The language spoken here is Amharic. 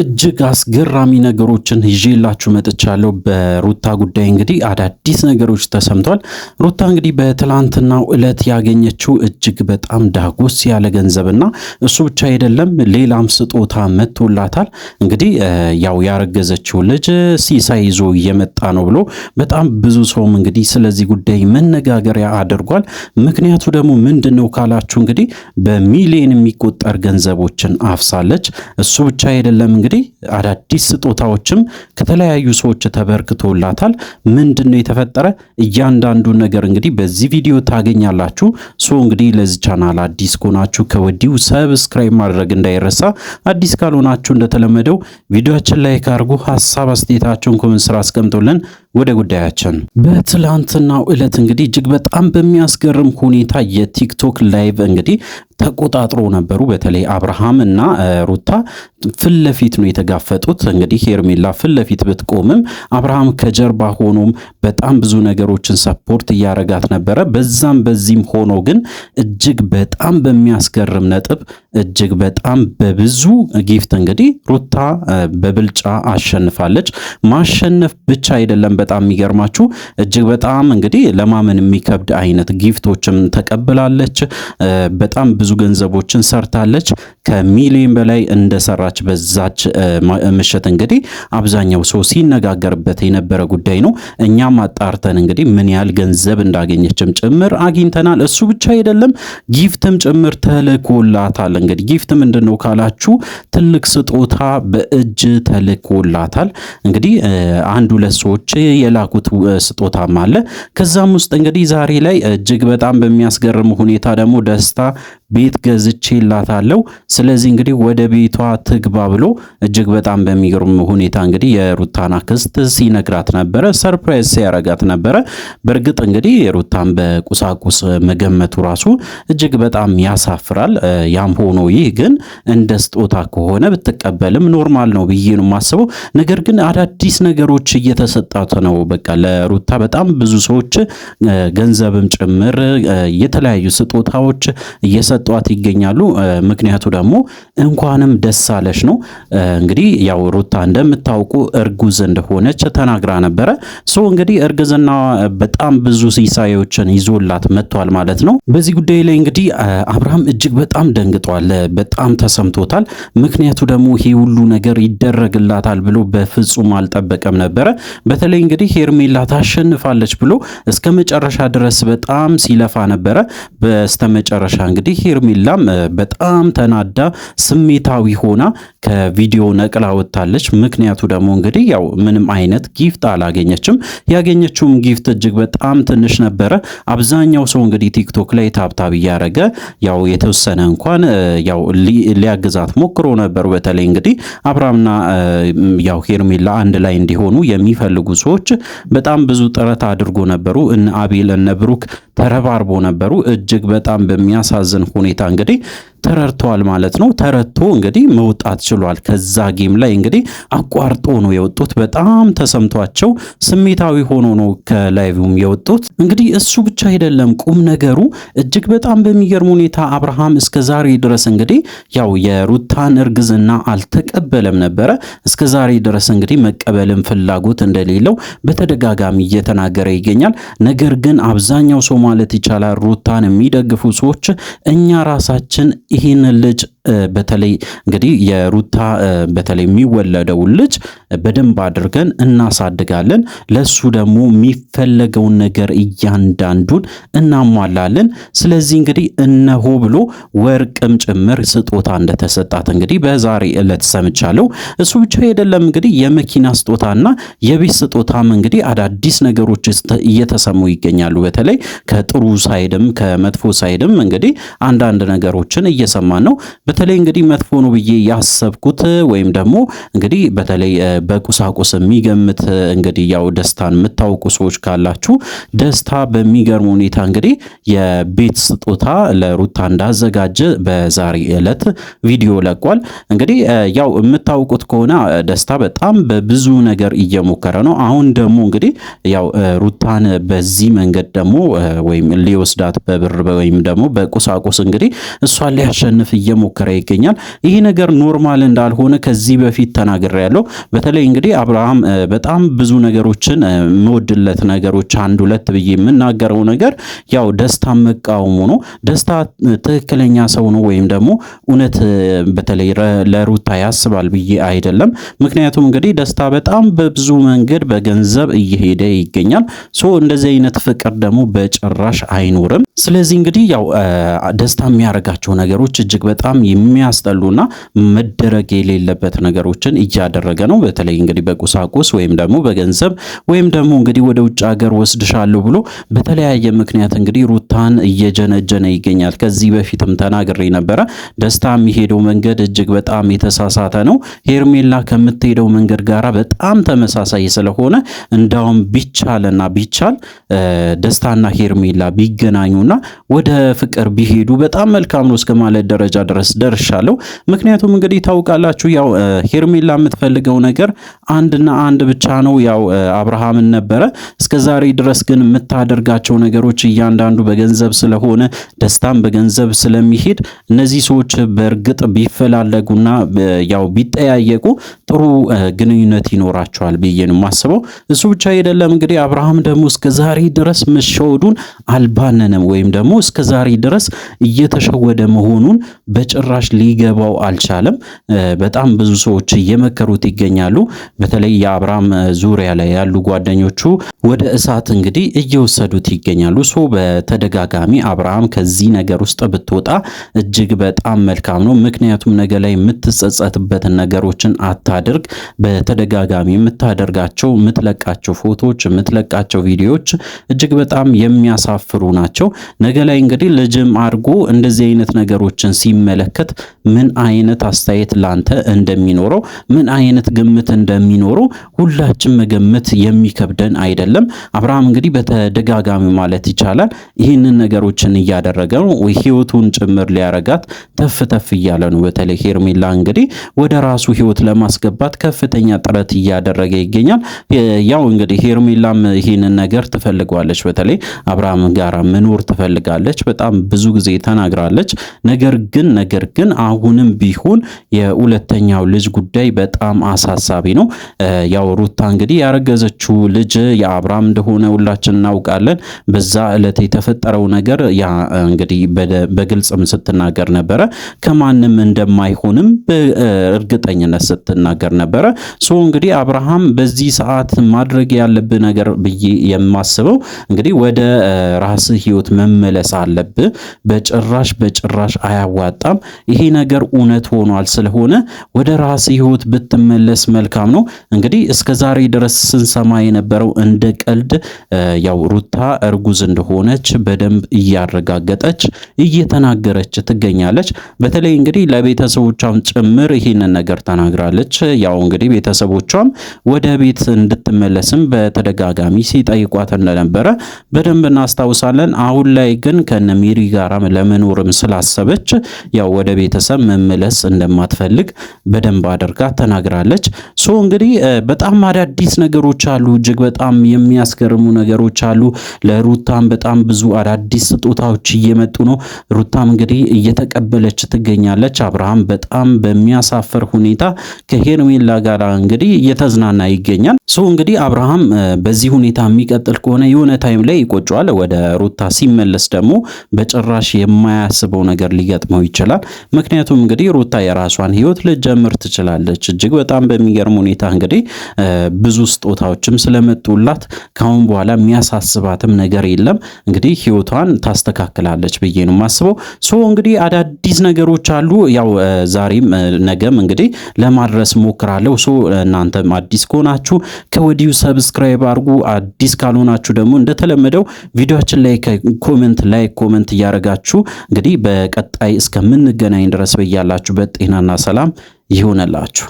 እጅግ አስገራሚ ነገሮችን ይዤላችሁ መጥቻለሁ። በሩታ ጉዳይ እንግዲህ አዳዲስ ነገሮች ተሰምቷል። ሩታ እንግዲህ በትላንትናው ዕለት ያገኘችው እጅግ በጣም ዳጎስ ያለ ገንዘብና እሱ ብቻ አይደለም ሌላም ስጦታ መጥቶላታል። እንግዲህ ያው ያረገዘችው ልጅ ሲሳይ ይዞ እየመጣ ነው ብሎ በጣም ብዙ ሰውም እንግዲህ ስለዚህ ጉዳይ መነጋገሪያ አድርጓል። ምክንያቱ ደግሞ ምንድነው ካላችሁ እንግዲህ በሚሊዮን የሚቆጠር ገንዘቦችን አፍሳለች። እሱ ብቻ አይደለም እንግዲህ አዳዲስ ስጦታዎችም ከተለያዩ ሰዎች ተበርክቶላታል። ምንድነው የተፈጠረ እያንዳንዱ ነገር እንግዲህ በዚህ ቪዲዮ ታገኛላችሁ። እንግዲህ ለዚህ ቻናል አዲስ ከሆናችሁ ከወዲሁ ሰብስክራይብ ማድረግ እንዳይረሳ። አዲስ ካልሆናችሁ እንደተለመደው ቪዲዮአችን ላይክ አድርጉ፣ ሐሳብ አስተያየታችሁን ኮሜንት ስራ አስቀምጡልን። ወደ ጉዳያችን በትላንትናው ዕለት እንግዲህ እጅግ በጣም በሚያስገርም ሁኔታ የቲክቶክ ላይቭ እንግዲህ ተቆጣጥሮ ነበሩ። በተለይ አብርሃም እና ሩታ ፊት ለፊት ነው የተጋፈጡት። እንግዲህ ሄርሜላ ፊት ለፊት ብትቆምም አብርሃም ከጀርባ ሆኖም በጣም ብዙ ነገሮችን ሰፖርት እያረጋት ነበረ። በዛም በዚህም ሆኖ ግን እጅግ በጣም በሚያስገርም ነጥብ እጅግ በጣም በብዙ ጊፍት እንግዲህ ሩታ በብልጫ አሸንፋለች። ማሸነፍ ብቻ አይደለም፣ በጣም የሚገርማችሁ እጅግ በጣም እንግዲህ ለማመን የሚከብድ አይነት ጊፍቶችም ተቀብላለች። በጣም ብዙ ገንዘቦችን ሰርታለች። ከሚሊዮን በላይ እንደሰራች በዛች ምሽት እንግዲህ አብዛኛው ሰው ሲነጋገርበት የነበረ ጉዳይ ነው። እኛም አጣርተን እንግዲህ ምን ያህል ገንዘብ እንዳገኘችም ጭምር አግኝተናል። እሱ ብቻ አይደለም ጊፍትም ጭምር ተልኮላታል። እንግዲህ ጊፍት ምንድነው ካላችሁ ትልቅ ስጦታ በእጅ ተልኮላታል። እንግዲህ አንድ ሁለት ሰዎች የላኩት ስጦታም አለ። ከዛም ውስጥ እንግዲህ ዛሬ ላይ እጅግ በጣም በሚያስገርም ሁኔታ ደግሞ ደስታ ቤት ገዝቼላታለሁ፣ ስለዚህ እንግዲህ ወደ ቤቷ ትግባ ብሎ እጅግ በጣም በሚገርም ሁኔታ እንግዲህ የሩታን አክስት ሲነግራት ነበረ፣ ሰርፕራይዝ ሲያረጋት ነበረ። በእርግጥ እንግዲህ የሩታን በቁሳቁስ መገመቱ ራሱ እጅግ በጣም ያሳፍራል። ያም ሆኖ ይህ ግን እንደ ስጦታ ከሆነ ብትቀበልም ኖርማል ነው ብዬ ነው የማስበው። ነገር ግን አዳዲስ ነገሮች እየተሰጣት ነው። በቃ ለሩታ በጣም ብዙ ሰዎች ገንዘብም ጭምር የተለያዩ ስጦታዎች እየሰጧት ይገኛሉ። ምክንያቱ ደግሞ እንኳንም ደስ አለሽ ነው። እንግዲህ ያው ሩታ እንደምታውቁ እርጉዝ እንደሆነች ተናግራ ነበረ። እንግዲህ እርግዝና በጣም ብዙ ሲሳዮችን ይዞላት መጥቷል ማለት ነው። በዚህ ጉዳይ ላይ እንግዲህ አብርሃም እጅግ በጣም ደንግጧል፣ በጣም ተሰምቶታል። ምክንያቱ ደግሞ ይሄ ሁሉ ነገር ይደረግላታል ብሎ በፍጹም አልጠበቀም ነበረ። በተለይ እንግዲህ ሄርሜላ ታሸንፋለች ብሎ እስከ መጨረሻ ድረስ በጣም ሲለፋ ነበረ። በስተመጨረሻ እንግዲህ ሄርሜላም በጣም ተናዳ ስሜታዊ ሆና ከቪዲዮ ነቅላ ወጣለች። ምክንያቱ ደግሞ እንግዲህ ያው ምንም አይነት ጊፍት አላገኘችም። ያገኘችውም ጊፍት እጅግ በጣም ትንሽ ነበረ። አብዛኛው ሰው እንግዲህ ቲክቶክ ላይ ታብታብ እያረገ ያው የተወሰነ እንኳን ያው ሊያግዛት ሞክሮ ነበር። በተለይ እንግዲህ አብርሃምና ያው ሄርሜላ አንድ ላይ እንዲሆኑ የሚፈልጉ ሰዎች በጣም ብዙ ጥረት አድርጎ ነበሩ። እነ አቤል እነ ብሩክ ተረባርቦ ነበሩ። እጅግ በጣም በሚያሳዝን ሁኔታ እንግዲህ ተረድቷል ማለት ነው። ተረድቶ እንግዲህ መውጣት ችሏል። ከዛ ጌም ላይ እንግዲህ አቋርጦ ነው የወጡት። በጣም ተሰምቷቸው ስሜታዊ ሆኖ ነው ከላይቭም የወጡት። እንግዲህ እሱ ብቻ አይደለም ቁም ነገሩ እጅግ በጣም በሚገርም ሁኔታ አብርሃም እስከዛሬ ድረስ እንግዲህ ያው የሩታን እርግዝና አልተቀበለም ነበረ። እስከዛሬ ድረስ እንግዲህ መቀበልም ፍላጎት እንደሌለው በተደጋጋሚ እየተናገረ ይገኛል። ነገር ግን አብዛኛው ሰው ማለት ይቻላል ሩታን የሚደግፉ ሰዎች እኛ ራሳችን ይህን ልጅ በተለይ እንግዲህ የሩታ በተለይ የሚወለደው ልጅ በደንብ አድርገን እናሳድጋለን፣ ለሱ ደግሞ የሚፈለገውን ነገር እያንዳንዱን እናሟላለን። ስለዚህ እንግዲህ እነሆ ብሎ ወርቅም ጭምር ስጦታ እንደተሰጣት እንግዲህ በዛሬ ዕለት ሰምቻለሁ። እሱ ብቻ አይደለም እንግዲህ የመኪና ስጦታና የቤት ስጦታም እንግዲህ አዳዲስ ነገሮች እየተሰሙ ይገኛሉ። በተለይ ከጥሩ ሳይድም ከመጥፎ ሳይድም እንግዲህ አንዳንድ ነገሮችን እየሰማን ነው። በተለይ እንግዲህ መጥፎ ነው ብዬ ያሰብኩት ወይም ደግሞ እንግዲህ በተለይ በቁሳቁስ የሚገምት እንግዲህ ያው ደስታን የምታውቁ ሰዎች ካላችሁ ደስታ በሚገርም ሁኔታ እንግዲህ የቤት ስጦታ ለሩታ እንዳዘጋጀ በዛሬ ዕለት ቪዲዮ ለቋል። እንግዲህ ያው የምታውቁት ከሆነ ደስታ በጣም በብዙ ነገር እየሞከረ ነው። አሁን ደግሞ እንግዲህ ያው ሩታን በዚህ መንገድ ደግሞ ወይም ሊወስዳት በብር ወይም ደግሞ በቁሳቁስ እንግዲህ እሷን ሊያሸንፍ እየሞከረ እየሞከረ ይገኛል። ይሄ ነገር ኖርማል እንዳልሆነ ከዚህ በፊት ተናግሬያለሁ። በተለይ እንግዲህ አብርሃም በጣም ብዙ ነገሮችን የምወድለት ነገሮች አንድ ሁለት ብዬ የምናገረው ነገር ያው ደስታ መቃወሙ ነው። ደስታ ትክክለኛ ሰው ነው ወይም ደግሞ እውነት በተለይ ለሩታ ያስባል ብዬ አይደለም። ምክንያቱም እንግዲህ ደስታ በጣም በብዙ መንገድ በገንዘብ እየሄደ ይገኛል። እንደዚህ አይነት ፍቅር ደግሞ በጭራሽ አይኖርም። ስለዚህ እንግዲህ ያው ደስታ የሚያደርጋቸው ነገሮች እጅግ በጣም የሚያስጠሉና መደረግ የሌለበት ነገሮችን እያደረገ ነው። በተለይ እንግዲህ በቁሳቁስ ወይም ደግሞ በገንዘብ ወይም ደግሞ እንግዲህ ወደ ውጭ ሀገር ወስድሻለሁ ብሎ በተለያየ ምክንያት እንግዲህ ሩታን እየጀነጀነ ይገኛል። ከዚህ በፊትም ተናግሬ ነበረ። ደስታ የሚሄደው መንገድ እጅግ በጣም የተሳሳተ ነው። ሄርሜላ ከምትሄደው መንገድ ጋራ በጣም ተመሳሳይ ስለሆነ እንዳውም ቢቻልና ቢቻል ደስታና ሄርሜላ ቢገናኙና ወደ ፍቅር ቢሄዱ በጣም መልካም ነው እስከ ማለት ደረጃ ድረስ ደርሻለሁ። ምክንያቱም እንግዲህ ታውቃላችሁ ያው ሄርሜላ የምትፈልገው ነገር አንድና አንድ ብቻ ነው፣ ያው አብርሃምን ነበረ። እስከዛሬ ድረስ ግን የምታደርጋቸው ነገሮች እያንዳንዱ በገንዘብ ስለሆነ ደስታም በገንዘብ ስለሚሄድ እነዚህ ሰዎች በእርግጥ ቢፈላለጉና ያው ቢጠያየቁ ጥሩ ግንኙነት ይኖራቸዋል ብዬ ነው የማስበው። እሱ ብቻ አይደለም እንግዲህ አብርሃም ደግሞ እስከዛሬ ድረስ መሸወዱን አልባነንም ወይም ደግሞ እስከዛሬ ድረስ እየተሸወደ መሆኑን በጭራሽ ሊገባው አልቻለም። በጣም ብዙ ሰዎች እየመከሩት ይገኛሉ። በተለይ የአብርሃም ዙሪያ ላይ ያሉ ጓደኞቹ ወደ እሳት እንግዲህ እየወሰዱት ይገኛሉ። በተደጋጋሚ አብርሃም ከዚህ ነገር ውስጥ ብትወጣ እጅግ በጣም መልካም ነው። ምክንያቱም ነገ ላይ የምትጸጸትበትን ነገሮችን አታድርግ። በተደጋጋሚ የምታደርጋቸው የምትለቃቸው ፎቶዎች የምትለቃቸው ቪዲዮዎች እጅግ በጣም የሚያሳፍሩ ናቸው። ነገ ላይ እንግዲህ ልጅም አድርጎ እንደዚህ አይነት ነገሮችን ሲመለከት ምን አይነት አስተያየት ላንተ እንደሚኖረው ምን አይነት ግምት እንደሚኖረው ሁላችን መገመት የሚከብደን አይደለም። አብርሃም እንግዲህ በተደጋጋሚ ማለት ይቻላል ይህንን ነገሮችን እያደረገ ነው። ህይወቱን ጭምር ሊያረጋት ተፍ ተፍ እያለ ነው። በተለይ ሄርሜላ እንግዲህ ወደ ራሱ ህይወት ለማስገባት ከፍተኛ ጥረት እያደረገ ይገኛል። ያው እንግዲህ ሄርሜላም ይህንን ነገር ትፈልገዋለች። በተለይ አብርሃም ጋር መኖር ትፈልጋለች። በጣም ብዙ ጊዜ ተናግራለች። ነገር ግን አሁንም ቢሆን የሁለተኛው ልጅ ጉዳይ በጣም አሳሳቢ ነው። ያው ሩታ እንግዲህ ያረገዘችው ልጅ የአብርሃም እንደሆነ ሁላችን እናውቃለን። በዛ ዕለት የተፈጠረው ነገር ያ እንግዲህ በግልጽም ስትናገር ነበረ። ከማንም እንደማይሆንም በእርግጠኝነት ስትናገር ነበረ። እንግዲህ አብርሃም በዚህ ሰዓት ማድረግ ያለብህ ነገር ብዬ የማስበው እንግዲህ ወደ ራስ ህይወት መመለስ አለብህ። በጭራሽ አያዋጣም። ይሄ ነገር እውነት ሆኗል። ስለሆነ ወደ ራስ ህይወት ብትመለስ መልካም ነው። እንግዲህ እስከዛሬ ድረስ ስንሰማ የነበረው እንደ ቀልድ ያው ሩታ እርጉዝ እንደሆነች በደንብ እያረጋገጠች እየተናገረች ትገኛለች። በተለይ እንግዲህ ለቤተሰቦቿም ጭምር ይሄንን ነገር ተናግራለች። ያው እንግዲህ ቤተሰቦቿም ወደ ቤት እንድትመለስም በተደጋጋሚ ሲጠይቋት እንደነበረ በደንብ እናስታውሳለን። አሁን ላይ ግን ከነ ሜሪ ጋራም ለመኖርም ስላሰበች ያው ወደ ቤተሰብ መመለስ እንደማትፈልግ በደንብ አድርጋ ተናግራለች። እንግዲህ በጣም አዳዲስ ነገሮች አሉ። እጅግ በጣም የሚያስገርሙ ነገሮች አሉ። ለሩታም በጣም ብዙ አዳዲስ ስጦታዎች እየመጡ ነው። ሩታም እንግዲህ እየተቀበለች ትገኛለች። አብርሃም በጣም በሚያሳፍር ሁኔታ ከሄርሜላ ጋር እንግዲህ እየተዝናና ይገኛል። እንግዲህ አብርሃም በዚህ ሁኔታ የሚቀጥል ከሆነ የሆነ ታይም ላይ ይቆጨዋል። ወደ ሩታ ሲመለስ ደግሞ በጭራሽ የማያስበው ነገር ሊገጥመው ይችላል። ምክንያቱም እንግዲህ ሩታ የራሷን ህይወት ልጀምር ትችላለች። እጅግ በጣም በሚገርም ሁኔታ እንግዲህ ብዙ ስጦታዎችም ስለመጡላት ካሁን በኋላ የሚያሳስባትም ነገር የለም። እንግዲህ ህይወቷን ታስተካክላለች ብዬ ነው የማስበው። እንግዲህ አዳዲስ ነገሮች አሉ። ያው ዛሬም ነገም እንግዲህ ለማድረስ ሞክራለሁ። እናንተም አዲስ ከሆናችሁ ከወዲሁ ሰብስክራይብ አድርጉ። አዲስ ካልሆናችሁ ደግሞ እንደተለመደው ቪዲዮአችን ላይ ኮሜንት እያደረጋችሁ እንግዲህ በቀጣይ እስከምንገናኝ ድረስ በያላችሁበት ጤናና ሰላም ይሁንላችሁ።